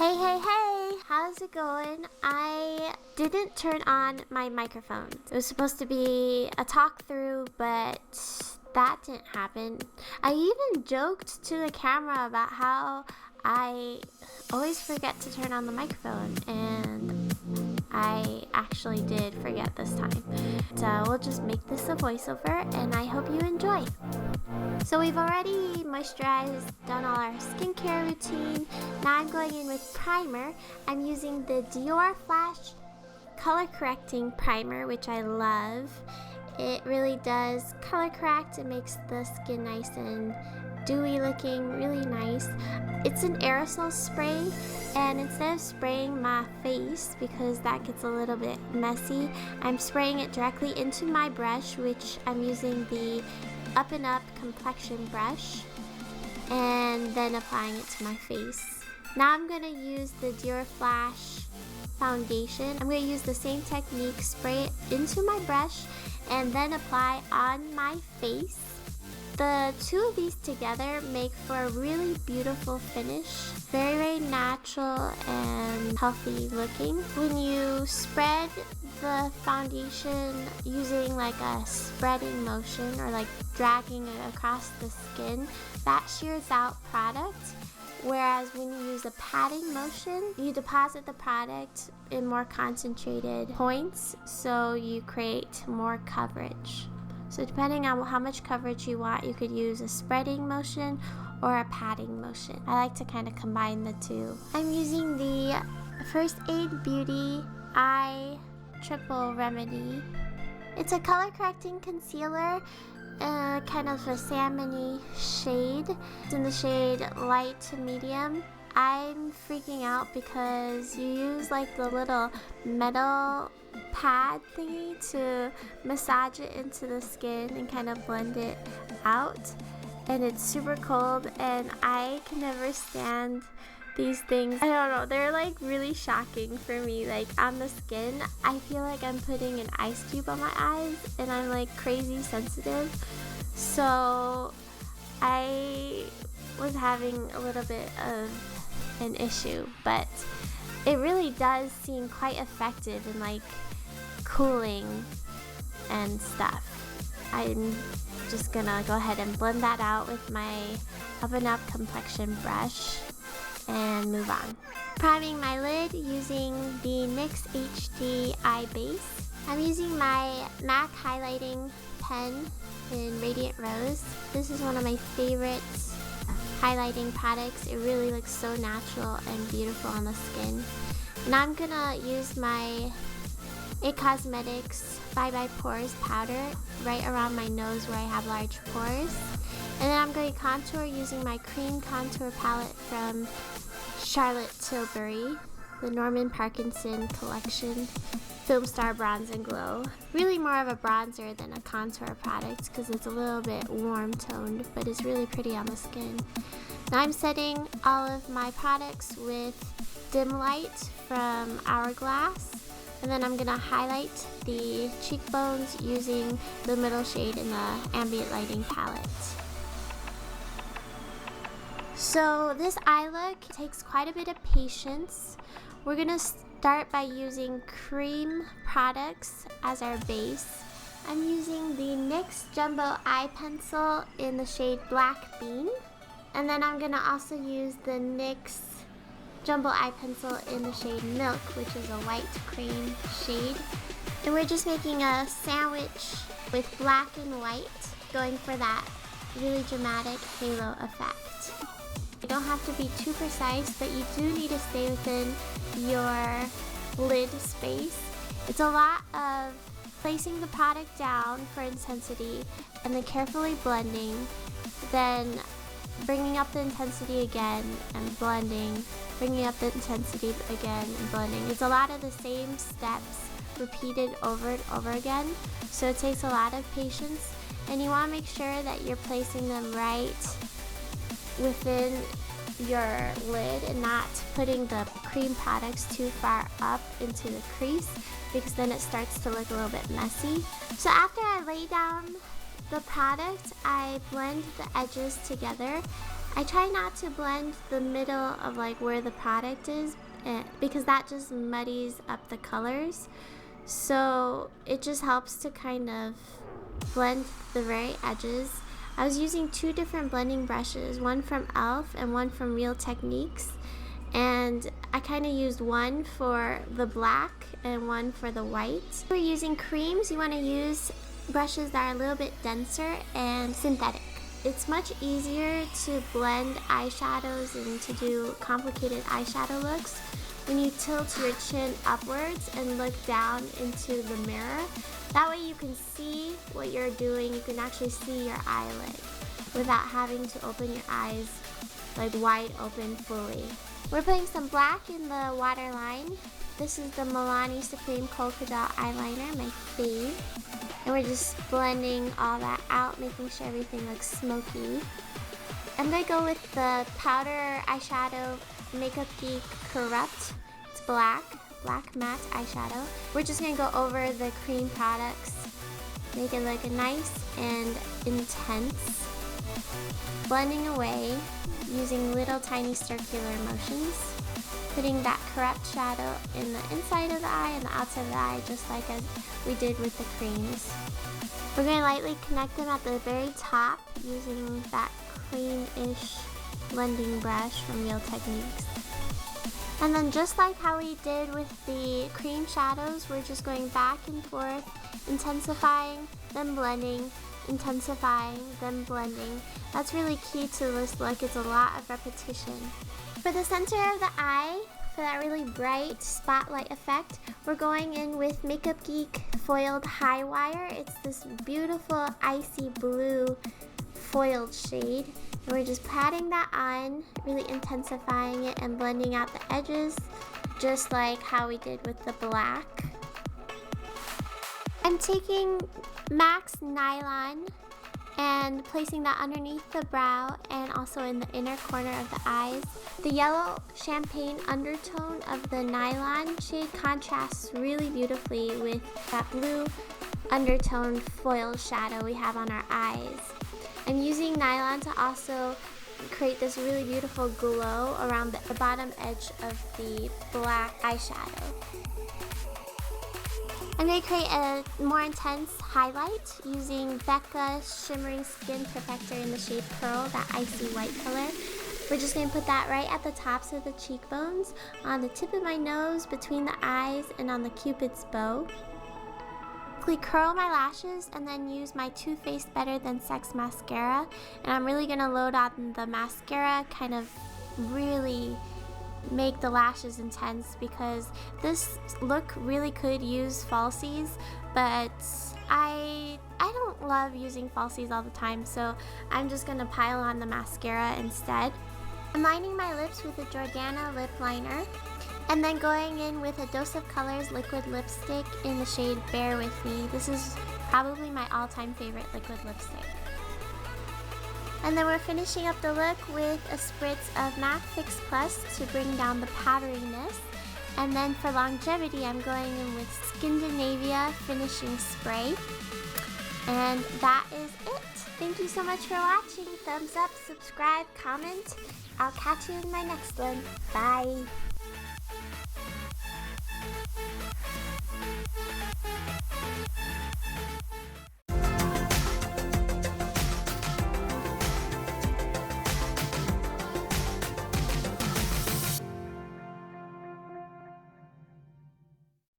Hey, how's it going? I didn't turn on my microphone. It was supposed to be a talk through, but that didn't happen. I even joked to the camera about how I always forget to turn on the microphone, and I actually did forget this time. So we'll just make this a voiceover, and I hope you enjoy. So we've already moisturized, done all our skincare routine. Now I'm going in with primer. I'm using the Dior Flash Color Correcting Primer, which I love. It really does color correct. It makes the skin nice and dewy looking, really nice. It's an aerosol spray, and instead of spraying my face, because that gets a little bit messy, I'm spraying it directly into my brush, which I'm using the Up and Up complexion brush, and then applying it to my face. Now I'm going to use the Dior Flash foundation. I'm going to use the same technique, spray it into my brush, and then apply on my face. The two of these together make for a really beautiful finish. Very natural and healthy looking. When you spread the foundation using like a spreading motion or like dragging it across the skin, that shears out product. Whereas when you use a patting motion, you deposit the product in more concentrated points, so you create more coverage. So depending on how much coverage you want, you could use a spreading motion or a patting motion. I like to kind of combine the two. I'm using the First Aid Beauty Eye Triple Remedy. It's a color correcting concealer, kind of a salmon-y shade. It's in the shade light to medium. I'm freaking out because you use like the little metal pad thingy to massage it into the skin and kind of blend it out, and it's super cold, and I can never stand these things. I don't know, they're like really shocking for me. Like on the skin, I feel like I'm putting an ice cube on my eyes, and I'm like crazy sensitive, so I was having a little bit of an issue, but it really does seem quite effective in like cooling and stuff. I'm just gonna go ahead and blend that out with my Up and Up complexion brush and move on. Priming my lid using the NYX HD Eye Base. I'm using my MAC highlighting pen in Radiant Rose. This is one of my favorite highlighting products. It really looks so natural and beautiful on the skin. Now I'm gonna use my It Cosmetics Bye Bye Pores powder right around my nose where I have large pores. And then I'm going to contour using my cream contour palette from Charlotte Tilbury, the Norman Parkinson collection, Film Star Bronze and Glow. Really more of a bronzer than a contour product because it's a little bit warm toned, but it's really pretty on the skin. Now I'm setting all of my products with Dim Light from Hourglass. And then I'm going to highlight the cheekbones using the middle shade in the Ambient Lighting palette. So this eye look takes quite a bit of patience. We're going to start by using cream products as our base. I'm using the NYX Jumbo Eye Pencil in the shade Black Bean. And then I'm going to also use the NYX Jumbo Eye Pencil in the shade Milk, which is a white cream shade. And we're just making a sandwich with black and white, going for that really dramatic halo effect. You don't have to be too precise, but you do need to stay within your lid space. It's a lot of placing the product down for intensity and then carefully blending, then bringing up the intensity again and blending, bringing up the intensity again and blending. It's a lot of the same steps repeated over and over again, so it takes a lot of patience, and you want to make sure that you're placing them right within your lid and not putting the cream products too far up into the crease, because then it starts to look a little bit messy. So after I lay down the product, I blend the edges together I try not to blend the middle of like where the product is because that just muddies up the colors. So it just helps to kind of blend the very edges. I was using two different blending brushes, one from e.l.f. and one from Real Techniques. And I kind of used one for the black and one for the white. If we're using creams, you want to use brushes that are a little bit denser and synthetic. It's much easier to blend eyeshadows and to do complicated eyeshadow looks when you tilt your chin upwards and look down into the mirror. That way you can see what you're doing. You can actually see your eyelid without having to open your eyes like wide open fully. We're putting some black in the waterline. This is the Milani Supreme Polka Dot eyeliner, my fave. And we're just blending all that out, making sure everything looks smoky. I'm gonna go with the powder eyeshadow Makeup Geek Corrupt. It's black matte eyeshadow. We're just gonna go over the cream products, make it look nice and intense. Blending away using little tiny circular motions. Putting that corrupt shadow in the inside of the eye and the outside of the eye, just like as we did with the creams. We're going to lightly connect them at the very top using that cream-ish blending brush from Real Techniques. And then just like how we did with the cream shadows, we're just going back and forth, intensifying, then blending, intensifying, then blending. That's really key to this look. It's a lot of repetition. For the center of the eye, for that really bright spotlight effect, we're going in with Makeup Geek Foiled High Wire. It's this beautiful icy blue foiled shade. And we're just patting that on, really intensifying it and blending out the edges, just like how we did with the black. I'm taking Max Nylon and placing that underneath the brow and also in the inner corner of the eyes. The yellow champagne undertone of the nylon shade contrasts really beautifully with that blue undertone foil shadow we have on our eyes. I'm using nylon to also create this really beautiful glow around the bottom edge of the black eyeshadow. I'm going to create a more intense highlight using Becca Shimmering Skin Perfector in the shade Pearl, that icy white color. We're just going to put that right at the tops of the cheekbones, on the tip of my nose, between the eyes, and on the Cupid's bow. Quickly curl my lashes and then use my Too Faced Better Than Sex mascara. And I'm really going to load on the mascara, kind of really make the lashes intense, because this look really could use falsies, but I don't love using falsies all the time, so I'm just gonna pile on the mascara instead. I'm lining my lips with a Jordana lip liner and then going in with a Dose of Colors liquid lipstick in the shade Bear With Me. This is probably my all-time favorite liquid lipstick. And then we're finishing up the look with a spritz of MAC Fix Plus to bring down the powderiness. And then for longevity, I'm going in with Skindinavia Finishing Spray. And that is it. Thank you so much for watching. Thumbs up, subscribe, comment. I'll catch you in my next one. Bye.